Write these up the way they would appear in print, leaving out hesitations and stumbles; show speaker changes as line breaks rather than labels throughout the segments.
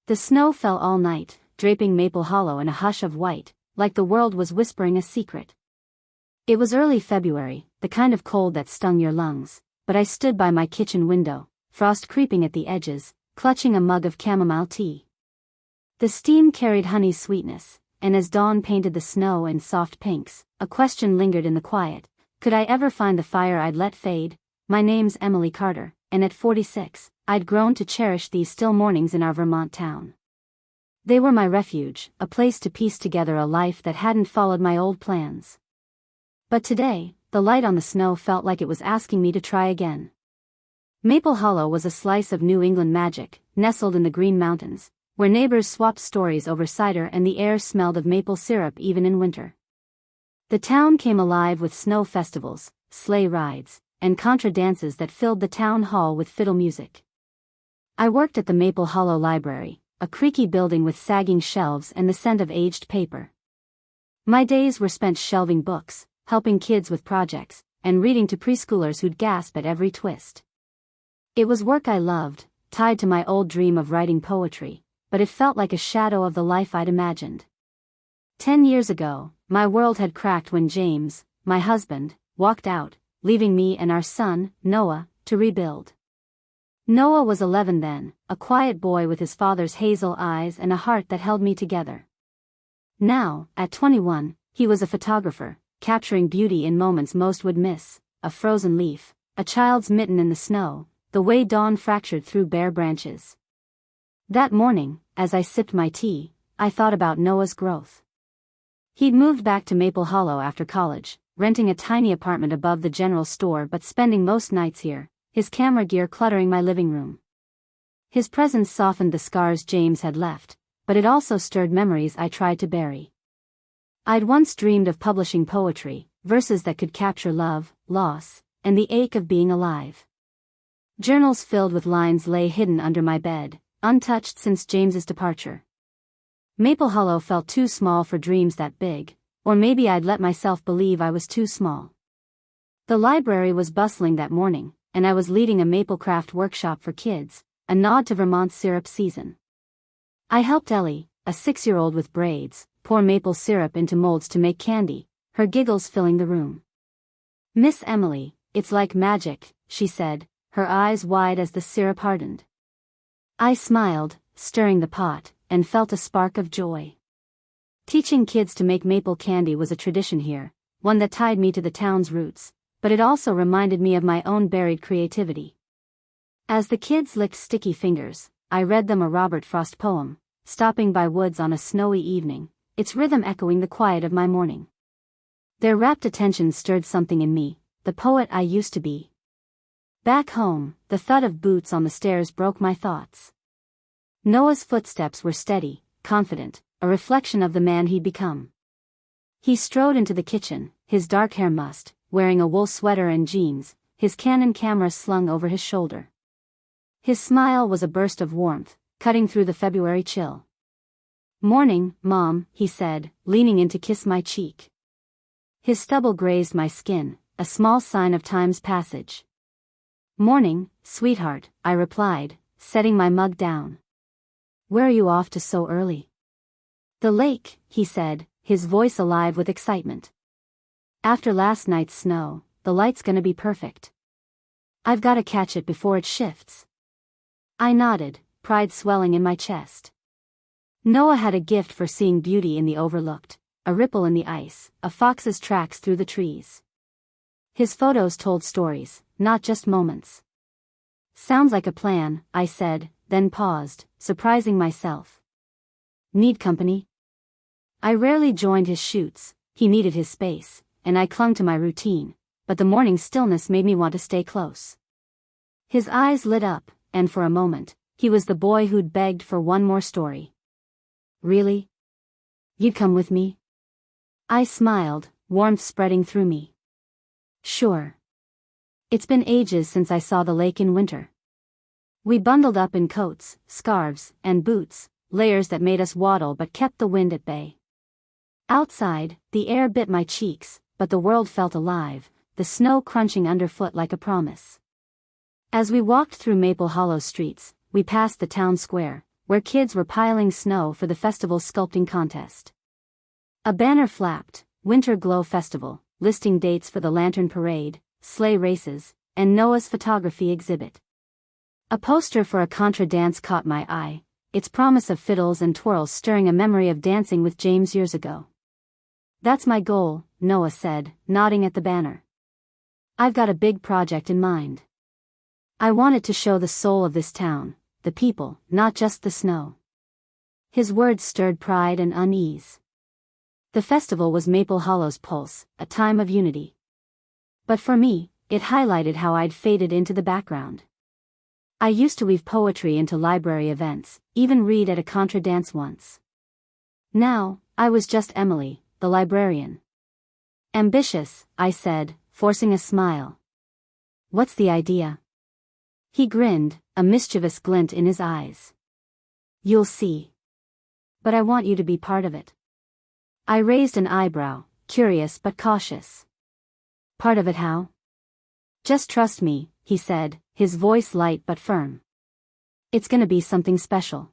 The snow fell all night, draping Maple Hollow in a hush of white, like the world was whispering a secret. It was early February, the kind of cold that stung your lungs, but I stood by my kitchen window, frost creeping at the edges, clutching a mug of chamomile tea. The steam carried honey's sweetness, and as dawn painted the snow in soft pinks, a question lingered in the quiet. Could I ever find the fire I'd let fade? My name's Emily Carter, and at 46, I'd grown to cherish these still mornings in our Vermont town. They were my refuge, a place to piece together a life that hadn't followed my old plans. But today, the light on the snow felt like it was asking me to try again. Maple Hollow was a slice of New England magic, nestled in the Green Mountains, where neighbors swapped stories over cider and the air smelled of maple syrup even in winter. The town came alive with snow festivals, sleigh rides, and contra dances that filled the town hall with fiddle music. I worked at the Maple Hollow Library, a creaky building with sagging shelves and the scent of aged paper. My days were spent shelving books, helping kids with projects, and reading to preschoolers who'd gasp at every twist. It was work I loved, tied to my old dream of writing poetry, but it felt like a shadow of the life I'd imagined. 10 years ago, my world had cracked when James, my husband, walked out, leaving me and our son, Noah, to rebuild. Noah was 11 then, a quiet boy with his father's hazel eyes and a heart that held me together. Now, at 21, he was a photographer, capturing beauty in moments most would miss: a frozen leaf, a child's mitten in the snow, the way dawn fractured through bare branches. That morning, as I sipped my tea, I thought about Noah's growth. He'd moved back to Maple Hollow after college, renting a tiny apartment above the general store but spending most nights here, his camera gear cluttering my living room. His presence softened the scars James had left, but it also stirred memories I tried to bury. I'd once dreamed of publishing poetry, verses that could capture love, loss, and the ache of being alive. Journals filled with lines lay hidden under my bed, untouched since James's departure. Maple Hollow felt too small for dreams that big, or maybe I'd let myself believe I was too small. The library was bustling that morning, and I was leading a maple craft workshop for kids, a nod to Vermont's syrup season. I helped Ellie, a 6-year-old with braids, pour maple syrup into molds to make candy, her giggles filling the room. "Miss Emily, it's like magic," she said, her eyes wide as the syrup hardened. I smiled, stirring the pot, and felt a spark of joy. Teaching kids to make maple candy was a tradition here, one that tied me to the town's roots, but it also reminded me of my own buried creativity. As the kids licked sticky fingers, I read them a Robert Frost poem, stopping by woods on a snowy evening, its rhythm echoing the quiet of my morning. Their rapt attention stirred something in me, the poet I used to be. Back home, the thud of boots on the stairs broke my thoughts. Noah's footsteps were steady, confident, a reflection of the man he'd become. He strode into the kitchen, his dark hair mussed, wearing a wool sweater and jeans, his Canon camera slung over his shoulder. His smile was a burst of warmth, cutting through the February chill. "Morning, Mom," he said, leaning in to kiss my cheek. His stubble grazed my skin, a small sign of time's passage. "Morning, sweetheart," I replied, setting my mug down. "Where are you off to so early?" "The lake," he said, his voice alive with excitement. "After last night's snow, the light's gonna be perfect. I've gotta catch it before it shifts." I nodded, pride swelling in my chest. Noah had a gift for seeing beauty in the overlooked, a ripple in the ice, a fox's tracks through the trees. His photos told stories, not just moments. "Sounds like a plan," I said, then paused, surprising myself. "Need company?" I rarely joined his shoots, he needed his space, and I clung to my routine, but the morning stillness made me want to stay close. His eyes lit up, and for a moment, he was the boy who'd begged for one more story. "Really? You'd come with me?" I smiled, warmth spreading through me. "Sure. It's been ages since I saw the lake in winter." We bundled up in coats, scarves, and boots, layers that made us waddle but kept the wind at bay. Outside, the air bit my cheeks, but the world felt alive, the snow crunching underfoot like a promise. As we walked through Maple Hollow streets, we passed the town square, where kids were piling snow for the festival's sculpting contest. A banner flapped, Winter Glow Festival, listing dates for the lantern parade, sleigh races, and Noah's photography exhibit. A poster for a contra dance caught my eye, its promise of fiddles and twirls stirring a memory of dancing with James years ago. "That's my goal," Noah said, nodding at the banner. "I've got a big project in mind. I want it to show the soul of this town, the people, not just the snow." His words stirred pride and unease. The festival was Maple Hollow's pulse, a time of unity. But for me, it highlighted how I'd faded into the background. I used to weave poetry into library events, even read at a contra dance once. Now, I was just Emily, the librarian. "Ambitious," I said, forcing a smile. "What's the idea?" He grinned, a mischievous glint in his eyes. "You'll see. But I want you to be part of it." I raised an eyebrow, curious but cautious. "Part of it how?" "Just trust me," he said, his voice light but firm. "It's gonna be something special."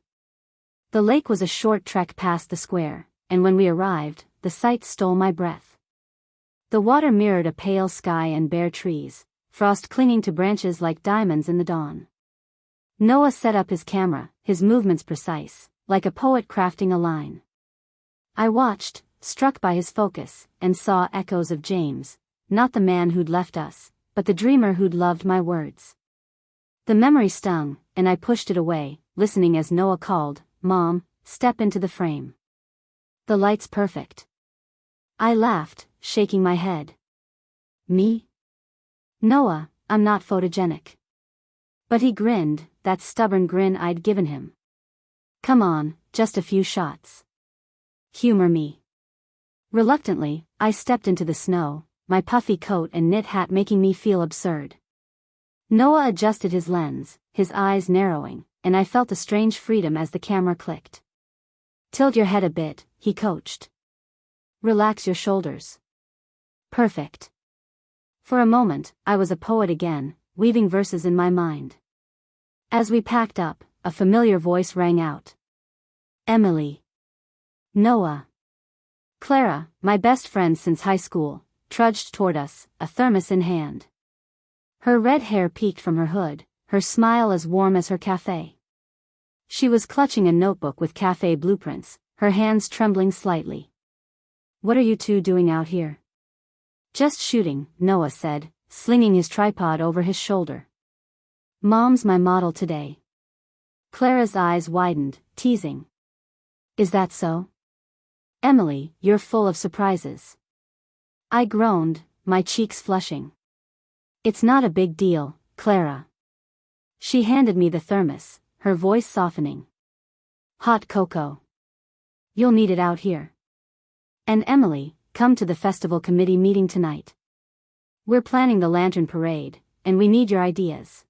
The lake was a short trek past the square, and when we arrived, the sight stole my breath. The water mirrored a pale sky and bare trees, frost clinging to branches like diamonds in the dawn. Noah set up his camera, his movements precise, like a poet crafting a line. I watched, struck by his focus, and saw echoes of James, not the man who'd left us, but the dreamer who'd loved my words. The memory stung, and I pushed it away, listening as Noah called, "Mom, step into the frame. The light's perfect." I laughed, shaking my head. "Me? Noah, I'm not photogenic." But he grinned, that stubborn grin I'd given him. "Come on, just a few shots. Humor me." Reluctantly, I stepped into the snow, my puffy coat and knit hat making me feel absurd. Noah adjusted his lens, his eyes narrowing, and I felt a strange freedom as the camera clicked. "Tilt your head a bit," he coached. "Relax your shoulders." Perfect. For a moment, I was a poet again, weaving verses in my mind. As we packed up, a familiar voice rang out. "Emily." Noah. Clara, my best friend since high school, trudged toward us, a thermos in hand. Her red hair peeked from her hood, her smile as warm as her café. She was clutching a notebook with café blueprints, her hands trembling slightly. "What are you two doing out here?" "Just shooting," Noah said, slinging his tripod over his shoulder. "Mom's my model today." Clara's eyes widened, teasing. "Is that so? Emily, you're full of surprises." I groaned, my cheeks flushing. "It's not a big deal, Clara." She handed me the thermos, her voice softening. "Hot cocoa. You'll need it out here. And Emily, come to the festival committee meeting tonight. We're planning the lantern parade, and we need your ideas."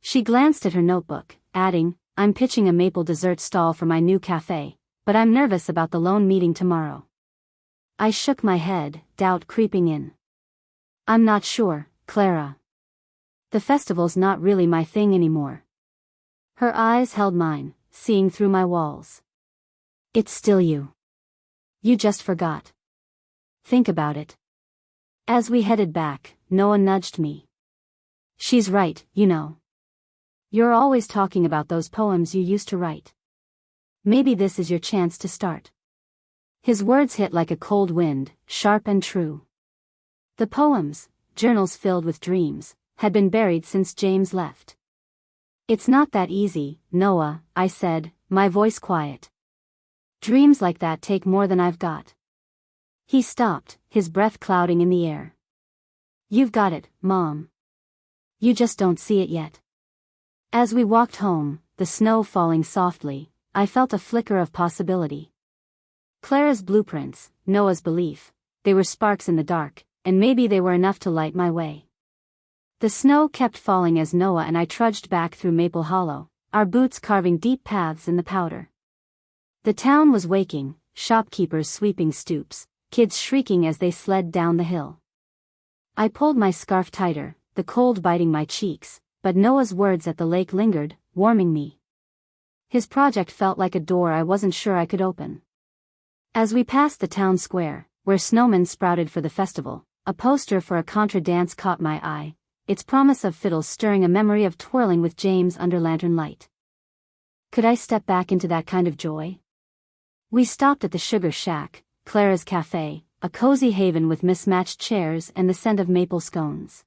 She glanced at her notebook, adding, "I'm pitching a maple dessert stall for my new cafe, but I'm nervous about the lone meeting tomorrow." I shook my head, doubt creeping in. "I'm not sure, Clara. The festival's not really my thing anymore." Her eyes held mine, seeing through my walls. "It's still you. You just forgot. Think about it." As we headed back, Noah nudged me. "She's right, you know. You're always talking about those poems you used to write. Maybe this is your chance to start." His words hit like a cold wind, sharp and true. The poems, journals filled with dreams, had been buried since James left. "It's not that easy, Noah," I said, my voice quiet. "Dreams like that take more than I've got." He stopped, his breath clouding in the air. "You've got it, Mom. You just don't see it yet." As we walked home, the snow falling softly, I felt a flicker of possibility. Clara's blueprints, Noah's belief, they were sparks in the dark, and maybe they were enough to light my way. The snow kept falling as Noah and I trudged back through Maple Hollow, our boots carving deep paths in the powder. The town was waking, shopkeepers sweeping stoops, kids shrieking as they sled down the hill. I pulled my scarf tighter, the cold biting my cheeks, but Noah's words at the lake lingered, warming me. His project felt like a door I wasn't sure I could open. As we passed the town square, where snowmen sprouted for the festival, a poster for a contra dance caught my eye, its promise of fiddles stirring a memory of twirling with James under lantern light. Could I step back into that kind of joy? We stopped at the Sugar Shack, Clara's cafe, a cozy haven with mismatched chairs and the scent of maple scones.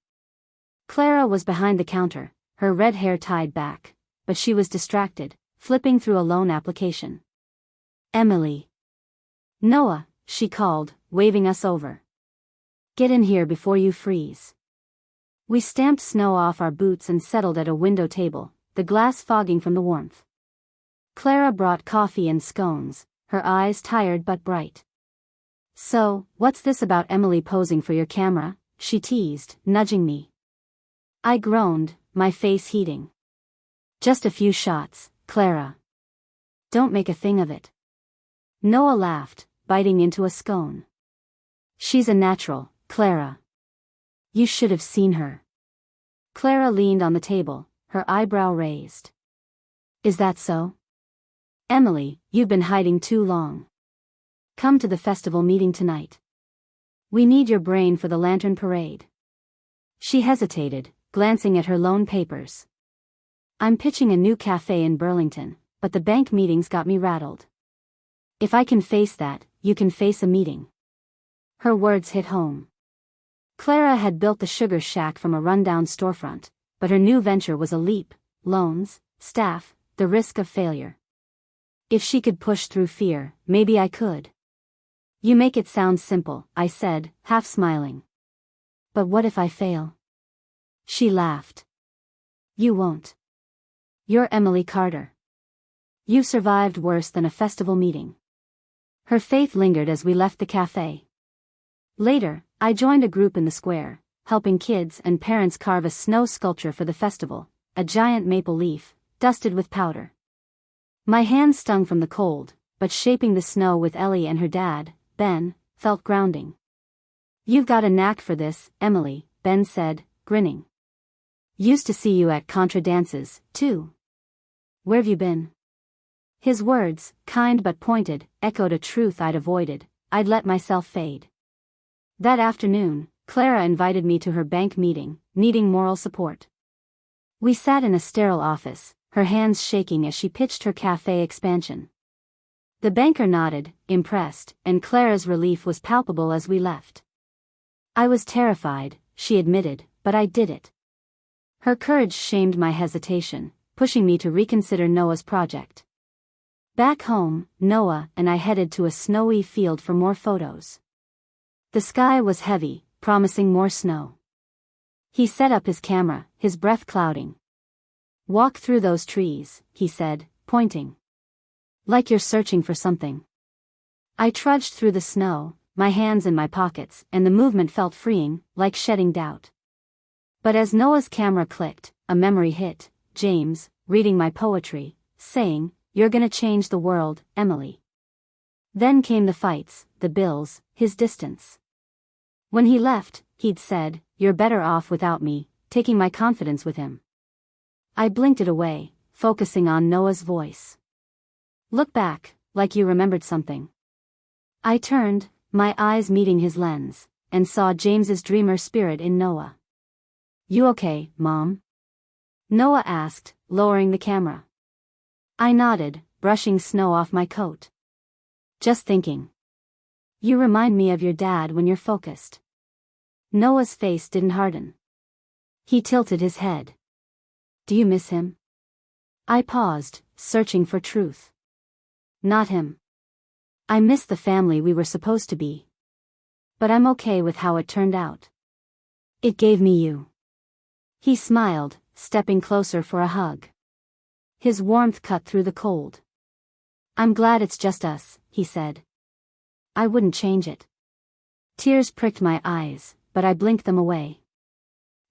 Clara was behind the counter, her red hair tied back, but she was distracted, flipping through a loan application. Emily. Noah, she called, waving us over. Get in here before you freeze. We stamped snow off our boots and settled at a window table, the glass fogging from the warmth. Clara brought coffee and scones, her eyes tired but bright. So, what's this about Emily posing for your camera? She teased, nudging me. I groaned, my face heating. Just a few shots, Clara. Don't make a thing of it. Noah laughed, biting into a scone. She's a natural, Clara. You should have seen her. Clara leaned on the table, her eyebrow raised. Is that so? Emily, you've been hiding too long. Come to the festival meeting tonight. We need your brain for the lantern parade. She hesitated, glancing at her loan papers. I'm pitching a new cafe in Burlington, but the bank meetings got me rattled. If I can face that, you can face a meeting. Her words hit home. Clara had built the Sugar Shack from a rundown storefront, but her new venture was a leap: loans, staff, the risk of failure. If she could push through fear, maybe I could. You make it sound simple, I said, half smiling. But what if I fail? She laughed. You won't. You're Emily Carter. You survived worse than a festival meeting. Her faith lingered as we left the cafe. Later, I joined a group in the square, helping kids and parents carve a snow sculpture for the festival, a giant maple leaf, dusted with powder. My hands stung from the cold, but shaping the snow with Ellie and her dad, Ben, felt grounding. You've got a knack for this, Emily, Ben said, grinning. Used to see you at contra dances, too. Where've you been? His words, kind but pointed, echoed a truth I'd avoided. I'd let myself fade. That afternoon, Clara invited me to her bank meeting, needing moral support. We sat in a sterile office, her hands shaking as she pitched her cafe expansion. The banker nodded, impressed, and Clara's relief was palpable as we left. I was terrified, she admitted, but I did it. Her courage shamed my hesitation, pushing me to reconsider Noah's project. Back home, Noah and I headed to a snowy field for more photos. The sky was heavy, promising more snow. He set up his camera, his breath clouding. Walk through those trees, he said, pointing. Like you're searching for something. I trudged through the snow, my hands in my pockets, and the movement felt freeing, like shedding doubt. But as Noah's camera clicked, a memory hit: James, reading my poetry, saying, "You're gonna change the world, Emily." Then came the fights, the bills, his distance. When he left, he'd said, "You're better off without me," taking my confidence with him. I blinked it away, focusing on Noah's voice. Look back, like you remembered something. I turned, my eyes meeting his lens, and saw James's dreamer spirit in Noah. You okay, Mom? Noah asked, lowering the camera. I nodded, brushing snow off my coat. Just thinking. You remind me of your dad when you're focused. Noah's face didn't harden. He tilted his head. Do you miss him? I paused, searching for truth. Not him. I miss the family we were supposed to be. But I'm okay with how it turned out. It gave me you. He smiled, stepping closer for a hug. His warmth cut through the cold. I'm glad it's just us, he said. I wouldn't change it. Tears pricked my eyes, but I blinked them away.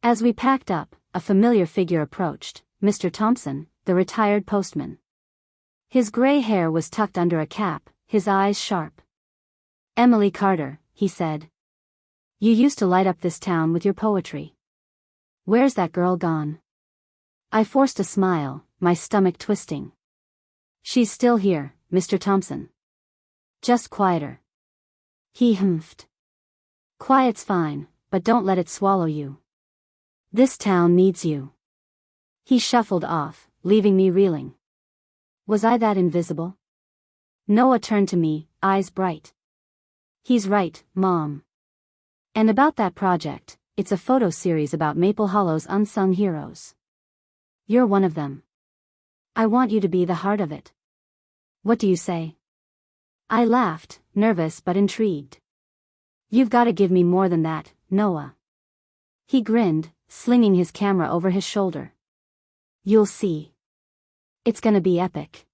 As we packed up, a familiar figure approached, Mr. Thompson, the retired postman. His gray hair was tucked under a cap, his eyes sharp. Emily Carter, he said. You used to light up this town with your poetry. Where's that girl gone? I forced a smile, my stomach twisting. She's still here, Mr. Thompson. Just quieter. He humphed. Quiet's fine, but don't let it swallow you. This town needs you. He shuffled off, leaving me reeling. Was I that invisible? Noah turned to me, eyes bright. He's right, Mom. And about that project, it's a photo series about Maple Hollow's unsung heroes. You're one of them. I want you to be the heart of it. What do you say? I laughed, nervous but intrigued. You've got to give me more than that, Noah. He grinned, slinging his camera over his shoulder. You'll see. It's gonna be epic.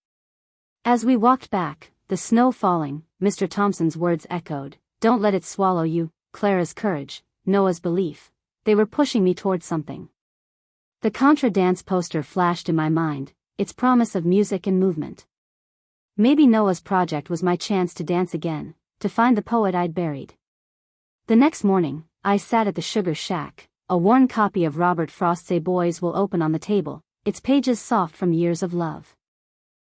As we walked back, the snow falling, Mr. Thompson's words echoed. Don't let it swallow you, Clara's courage, Noah's belief. They were pushing me towards something. The Contra dance poster flashed in my mind, its promise of music and movement. Maybe Noah's project was my chance to dance again, to find the poet I'd buried. The next morning, I sat at the sugar shack, a worn copy of Robert Frost's A Boys Will Open on the table, its pages soft from years of love.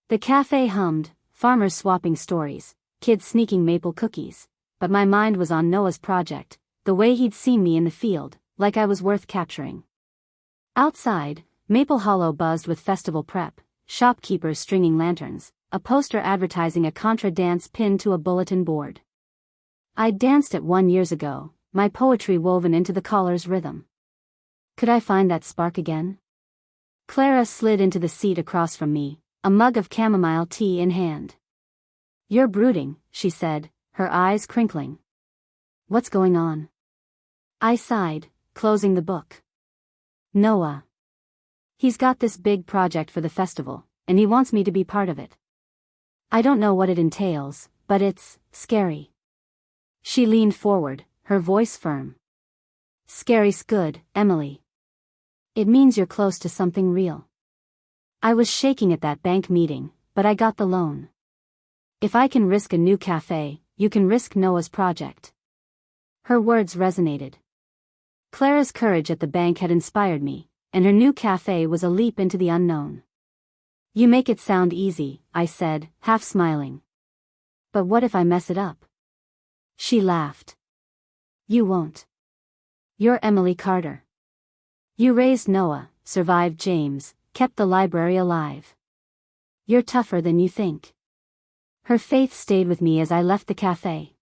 The cafe hummed, farmers swapping stories, kids sneaking maple cookies, but my mind was on Noah's project, the way he'd seen me in the field, like I was worth capturing. Outside, Maple Hollow buzzed with festival prep, shopkeepers stringing lanterns, a poster advertising a Contra dance pinned to a bulletin board. I'd danced at one years ago, my poetry woven into the caller's rhythm. Could I find that spark again? Clara slid into the seat across from me, a mug of chamomile tea in hand. You're brooding, she said, her eyes crinkling. What's going on? I sighed, closing the book. Noah. He's got this big project for the festival, and he wants me to be part of it. I don't know what it entails, but it's scary. She leaned forward, her voice firm. Scary's good, Emily. It means you're close to something real. I was shaking at that bank meeting, but I got the loan. If I can risk a new cafe, you can risk Noah's project. Her words resonated. Clara's courage at the bank had inspired me, and her new cafe was a leap into the unknown. You make it sound easy, I said, half smiling. But what if I mess it up? She laughed. You won't. You're Emily Carter. You raised Noah, survived James, kept the library alive. You're tougher than you think. Her faith stayed with me as I left the cafe.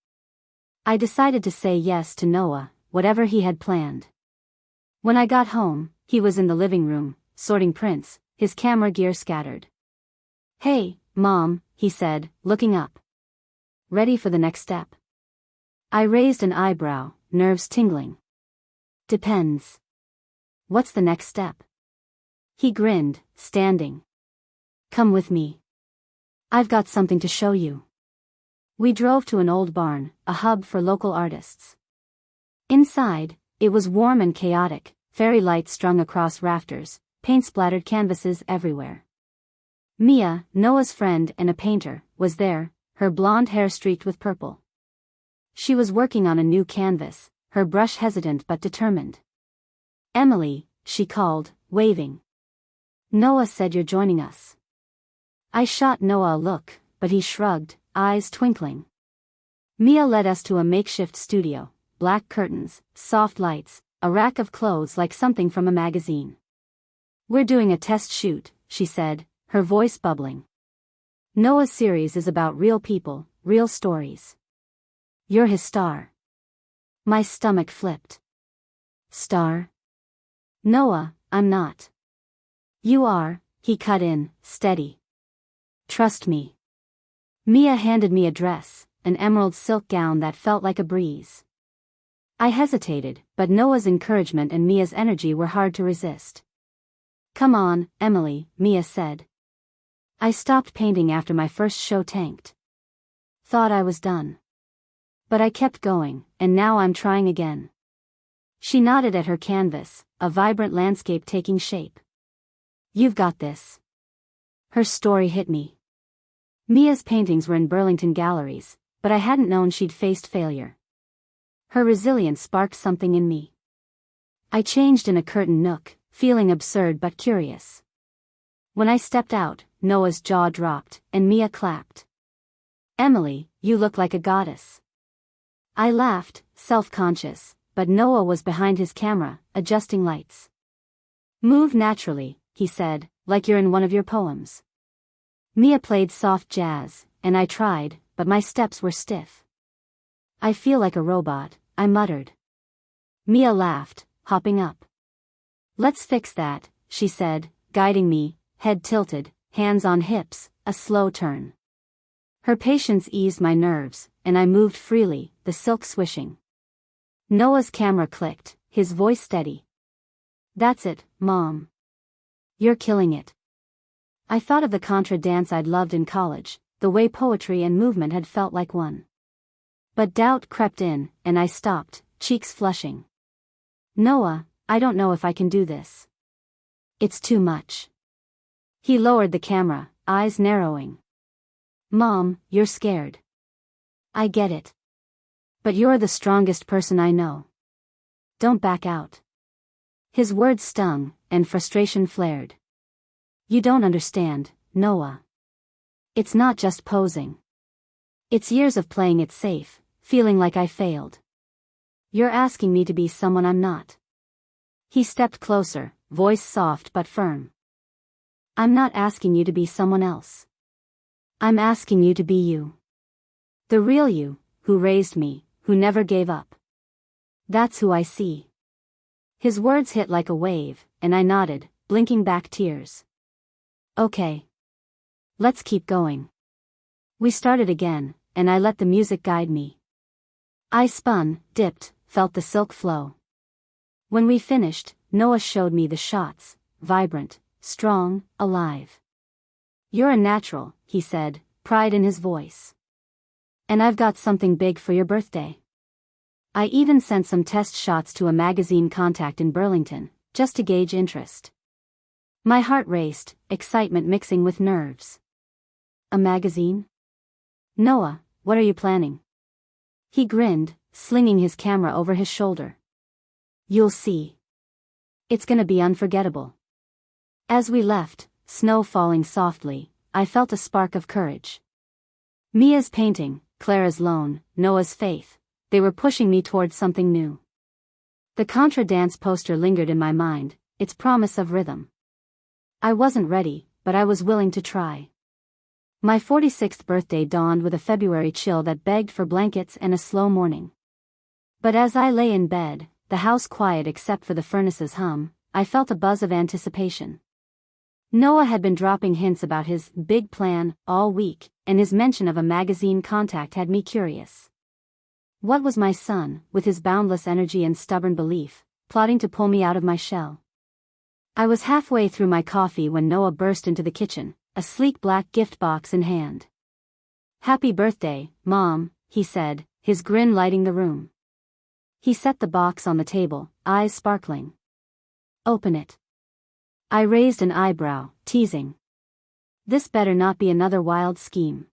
I decided to say yes to Noah, whatever he had planned. When I got home, he was in the living room, sorting prints, his camera gear scattered. Hey, Mom, he said, looking up. Ready for the next step? I raised an eyebrow, nerves tingling. Depends. What's the next step? He grinned, standing. Come with me. I've got something to show you. We drove to an old barn, a hub for local artists. Inside, it was warm and chaotic, fairy lights strung across rafters, paint-splattered canvases everywhere. Mia, Noah's friend and a painter, was there, her blonde hair streaked with purple. She was working on a new canvas, her brush hesitant but determined. Emily, she called, waving. Noah said you're joining us. I shot Noah a look, but he shrugged, eyes twinkling. Mia led us to a makeshift studio, black curtains, soft lights, a rack of clothes like something from a magazine. We're doing a test shoot, she said, her voice bubbling. Noah's series is about real people, real stories. You're his star. My stomach flipped. Star? Noah, I'm not. You are, he cut in, steady. Trust me. Mia handed me a dress, an emerald silk gown that felt like a breeze. I hesitated, but Noah's encouragement and Mia's energy were hard to resist. Come on, Emily, Mia said. I stopped painting after my first show tanked. Thought I was done. But I kept going, and now I'm trying again. She nodded at her canvas, a vibrant landscape taking shape. You've got this. Her story hit me. Mia's paintings were in Burlington galleries, but I hadn't known she'd faced failure. Her resilience sparked something in me. I changed in a curtain nook, feeling absurd but curious. When I stepped out, Noah's jaw dropped, and Mia clapped. Emily, you look like a goddess. I laughed, self-conscious, but Noah was behind his camera, adjusting lights. Move naturally, he said, like you're in one of your poems. Mia played soft jazz, and I tried, but my steps were stiff. I feel like a robot, I muttered. Mia laughed, hopping up. Let's fix that, she said, guiding me, head tilted, hands on hips, a slow turn. Her patience eased my nerves, and I moved freely, the silk swishing. Noah's camera clicked, his voice steady. That's it, Mom. You're killing it. I thought of the contra dance I'd loved in college, the way poetry and movement had felt like one. But doubt crept in, and I stopped, cheeks flushing. Noah, I don't know if I can do this. It's too much. He lowered the camera, eyes narrowing. Mom, you're scared. I get it. But you're the strongest person I know. Don't back out. His words stung, and frustration flared. You don't understand, Noah. It's not just posing. It's years of playing it safe, feeling like I failed. You're asking me to be someone I'm not. He stepped closer, voice soft but firm. I'm not asking you to be someone else. I'm asking you to be you. The real you, who raised me, who never gave up. That's who I see. His words hit like a wave, and I nodded, blinking back tears. Okay. Let's keep going. We started again, and I let the music guide me. I spun, dipped, felt the silk flow. When we finished, Noah showed me the shots, vibrant, strong, alive. You're a natural, he said, pride in his voice. And I've got something big for your birthday. I even sent some test shots to a magazine contact in Burlington, just to gauge interest. My heart raced, excitement mixing with nerves. A magazine? Noah, what are you planning? He grinned, slinging his camera over his shoulder. You'll see. It's gonna be unforgettable. As we left, snow falling softly, I felt a spark of courage. Mia's painting, Clara's loan, Noah's faith, they were pushing me towards something new. The contra dance poster lingered in my mind, its promise of rhythm. I wasn't ready, but I was willing to try. My 46th birthday dawned with a February chill that begged for blankets and a slow morning. But as I lay in bed, the house quiet except for the furnace's hum, I felt a buzz of anticipation. Noah had been dropping hints about his big plan all week, and his mention of a magazine contact had me curious. What was my son, with his boundless energy and stubborn belief, plotting to pull me out of my shell? I was halfway through my coffee when Noah burst into the kitchen, a sleek black gift box in hand. Happy birthday, Mom, he said, his grin lighting the room. He set the box on the table, eyes sparkling. Open it. I raised an eyebrow, teasing. This better not be another wild scheme.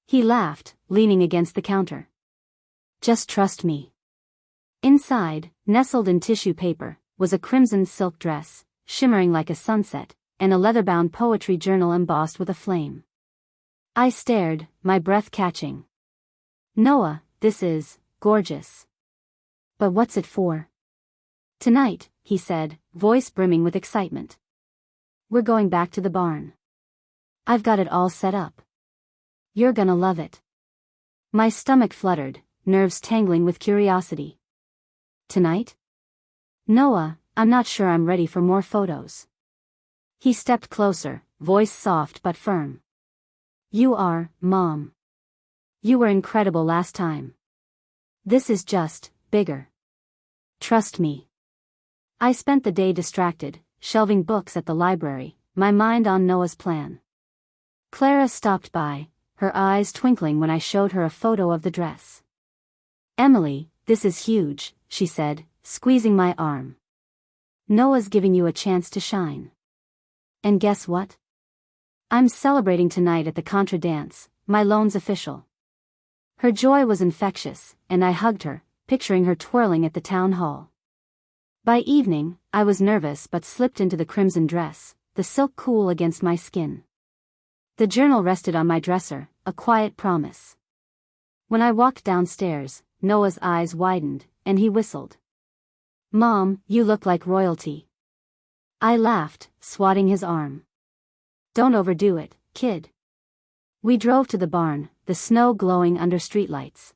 He laughed, leaning against the counter. Just trust me. Inside, nestled in tissue paper, was a crimson silk dress, shimmering like a sunset, and a leather-bound poetry journal embossed with a flame. I stared, my breath catching. Noah, this is gorgeous. But what's it for? Tonight, he said, voice brimming with excitement. We're going back to the barn. I've got it all set up. You're gonna love it. My stomach fluttered, nerves tangling with curiosity. Tonight? Noah, I'm not sure I'm ready for more photos. He stepped closer, voice soft but firm. You are, Mom. You were incredible last time. This is just bigger. Trust me. I spent the day distracted, shelving books at the library, my mind on Noah's plan. Clara stopped by, her eyes twinkling when I showed her a photo of the dress. Emily, this is huge, she said, squeezing my arm. Noah's giving you a chance to shine. And guess what? I'm celebrating tonight at the contra dance, my loan's official. Her joy was infectious, and I hugged her, picturing her twirling at the town hall. By evening, I was nervous but slipped into the crimson dress, the silk cool against my skin. The journal rested on my dresser, a quiet promise. When I walked downstairs, Noah's eyes widened, and he whistled. "Mom, you look like royalty." I laughed, swatting his arm. "Don't overdo it, kid." We drove to the barn, the snow glowing under streetlights.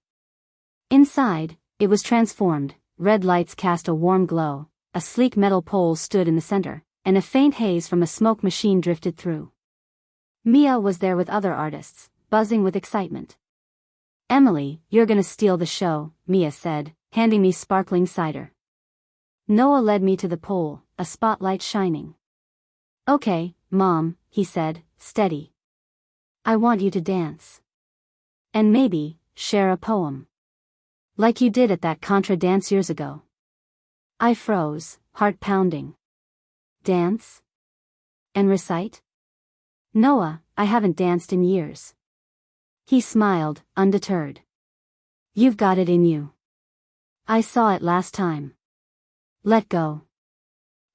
Inside, it was transformed. Red lights cast a warm glow, a sleek metal pole stood in the center, and a faint haze from a smoke machine drifted through. Mia was there with other artists, buzzing with excitement. "Emily, you're gonna steal the show," Mia said, handing me sparkling cider. Noah led me to the pole, a spotlight shining. "Okay, Mom," he said, steady. "I want you to dance. And maybe, share a poem. Like you did at that contra dance years ago." I froze, heart pounding. "Dance? And recite?" "Noah, I haven't danced in years." He smiled, undeterred. "You've got it in you. I saw it last time. Let go."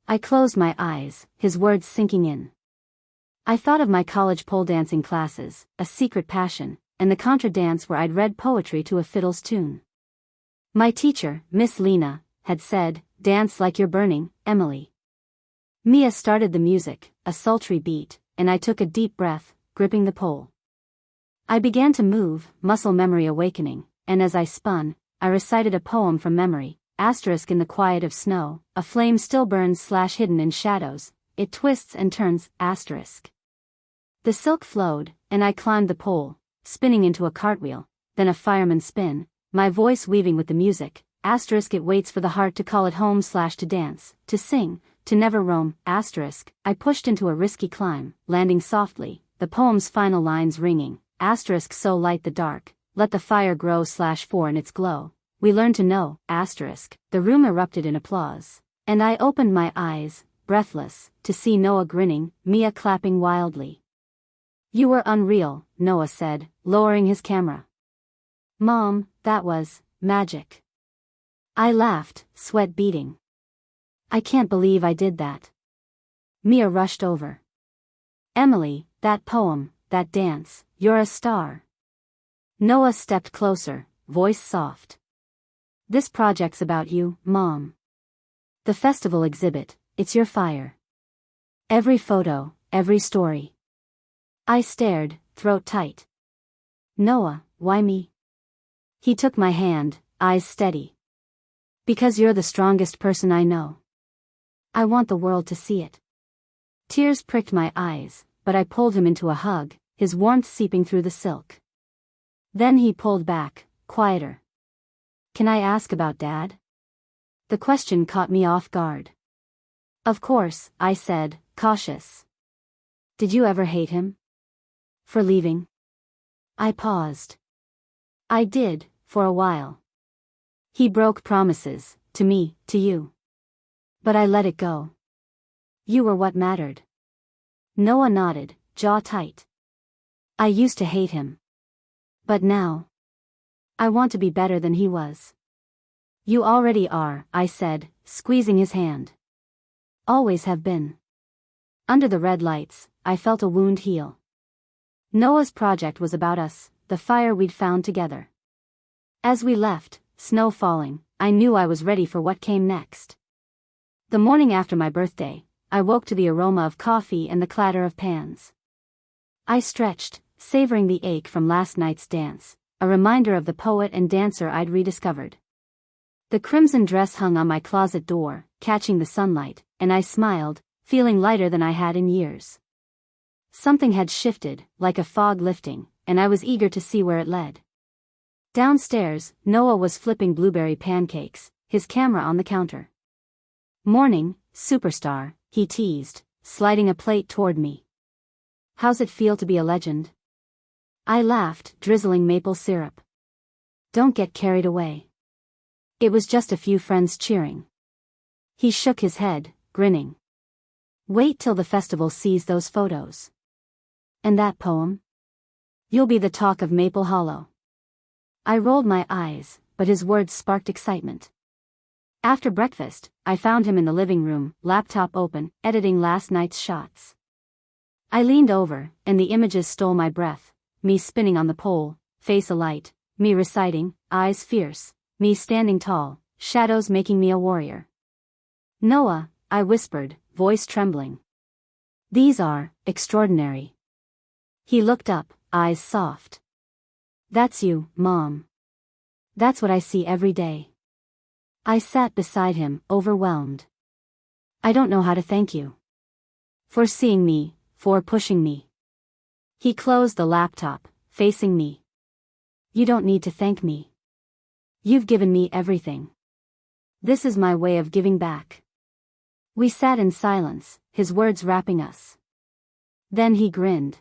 I closed my eyes, his words sinking in. I thought of my college pole dancing classes, a secret passion, and the contra dance where I'd read poetry to a fiddle's tune. My teacher, Miss Lena, had said, "Dance like you're burning, Emily." Mia started the music, a sultry beat, and I took a deep breath, gripping the pole. I began to move, muscle memory awakening, and as I spun, I recited a poem from memory. Asterisk in the quiet of snow, a flame still burns / hidden in shadows, it twists and turns, asterisk. The silk flowed, and I climbed the pole, spinning into a cartwheel, then a fireman spin, my voice weaving with the music, asterisk it waits for the heart to call it home / to dance, to sing, to never roam, asterisk. I pushed into a risky climb, landing softly, the poem's final lines ringing, asterisk so light the dark, let the fire grow / for in its glow. We learn to know, asterisk. The room erupted in applause, and I opened my eyes, breathless, to see Noah grinning, Mia clapping wildly. "You were unreal," Noah said, lowering his camera. "Mom, that was magic." I laughed, sweat beading. "I can't believe I did that." Mia rushed over. "Emily, that poem, that dance, you're a star." Noah stepped closer, voice soft. "This project's about you, Mom. The festival exhibit, it's your fire. Every photo, every story." I stared, throat tight. "Noah, why me?" He took my hand, eyes steady. "Because you're the strongest person I know. I want the world to see it." Tears pricked my eyes, but I pulled him into a hug, his warmth seeping through the silk. Then he pulled back, quieter. "Can I ask about Dad?" The question caught me off guard. "Of course," I said, cautious. "Did you ever hate him? For leaving?" I paused. "I did, for a while. He broke promises, to me, to you. But I let it go. You were what mattered." Noah nodded, jaw tight. "I used to hate him. But now, I want to be better than he was." "You already are," I said, squeezing his hand. "Always have been." Under the red lights, I felt a wound heal. Noah's project was about us, the fire we'd found together. As we left, snow falling, I knew I was ready for what came next. The morning after my birthday, I woke to the aroma of coffee and the clatter of pans. I stretched, savoring the ache from last night's dance, a reminder of the poet and dancer I'd rediscovered. The crimson dress hung on my closet door, catching the sunlight, and I smiled, feeling lighter than I had in years. Something had shifted, like a fog lifting, and I was eager to see where it led. Downstairs, Noah was flipping blueberry pancakes, his camera on the counter. "Morning, superstar," he teased, sliding a plate toward me. "How's it feel to be a legend?" I laughed, drizzling maple syrup. "Don't get carried away. It was just a few friends cheering." He shook his head, grinning. "Wait till the festival sees those photos. And that poem? You'll be the talk of Maple Hollow." I rolled my eyes, but his words sparked excitement. After breakfast, I found him in the living room, laptop open, editing last night's shots. I leaned over, and the images stole my breath, me spinning on the pole, face alight, me reciting, eyes fierce, me standing tall, shadows making me a warrior. Noah, I whispered, voice trembling. These are extraordinary. He looked up, eyes soft. That's you, Mom. That's what I see every day. I sat beside him, overwhelmed. I don't know how to thank you. For seeing me, for pushing me. He closed the laptop, facing me. You don't need to thank me. You've given me everything. This is my way of giving back. We sat in silence, his words wrapping us. Then he grinned.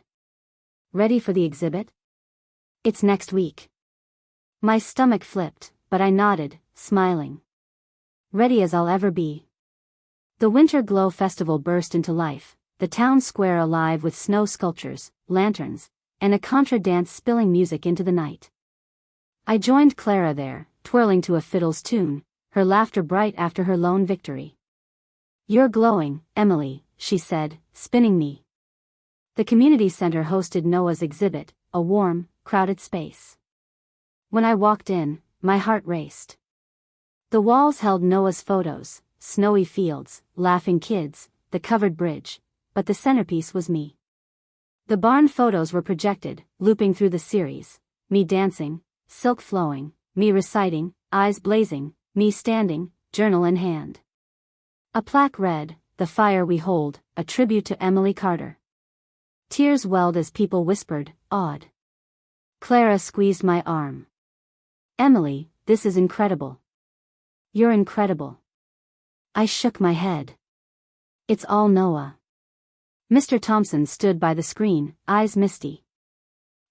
Ready for the exhibit? It's next week. My stomach flipped, but I nodded, smiling. Ready as I'll ever be. The Winter Glow Festival burst into life, the town square alive with snow sculptures, lanterns, and a contra dance spilling music into the night. I joined Clara there, twirling to a fiddle's tune, her laughter bright after her lone victory. You're glowing, Emily, she said, spinning me. The community center hosted Noah's exhibit, a warm, crowded space. When I walked in, my heart raced. The walls held Noah's photos, snowy fields, laughing kids, the covered bridge, but the centerpiece was me. The barn photos were projected, looping through the series, me dancing, silk flowing, me reciting, eyes blazing, me standing, journal in hand. A plaque read, "The Fire We Hold, a tribute to Emily Carter." Tears welled as people whispered, awed. Clara squeezed my arm. Emily, this is incredible. You're incredible. I shook my head. It's all Noah. Mr. Thompson stood by the screen, eyes misty.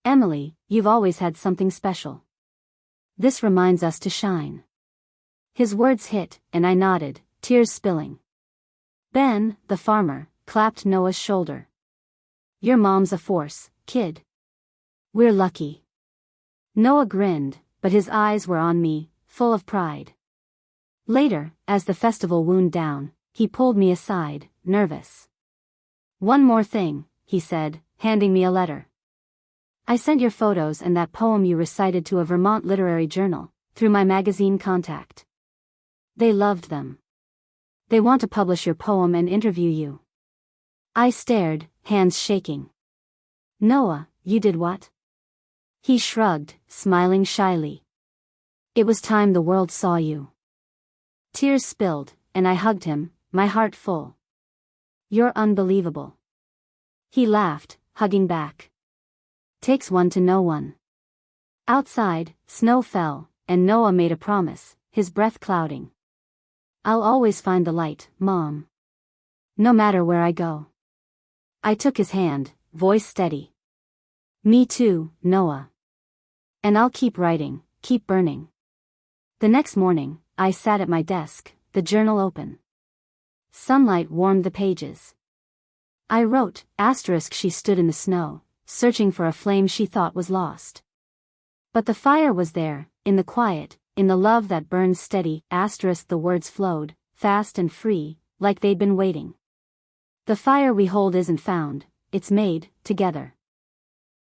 Emily, you've always had something special. This reminds us to shine. His words hit, and I nodded, tears spilling. Ben, the farmer, clapped Noah's shoulder. Your mom's a force, kid. We're lucky. Noah grinned, but his eyes were on me, full of pride. Later, as the festival wound down, he pulled me aside, nervous. One more thing, he said, handing me a letter. I sent your photos and that poem you recited to a Vermont literary journal, through my magazine contact. They loved them. They want to publish your poem and interview you. I stared, hands shaking. Noah, you did what? He shrugged, smiling shyly. It was time the world saw you. Tears spilled, and I hugged him, my heart full. You're unbelievable. He laughed, hugging back. Takes one to know one. Outside, snow fell, and Noah made a promise, his breath clouding. I'll always find the light, Mom. No matter where I go. I took his hand, voice steady. Me too, Noah. And I'll keep writing, keep burning. The next morning, I sat at my desk, the journal open. Sunlight warmed the pages. I wrote, asterisk. She stood in the snow, searching for a flame she thought was lost. But the fire was there, in the quiet, in the love that burned steady, asterisk. The words flowed, fast and free, like they'd been waiting. The fire we hold isn't found, it's made, together.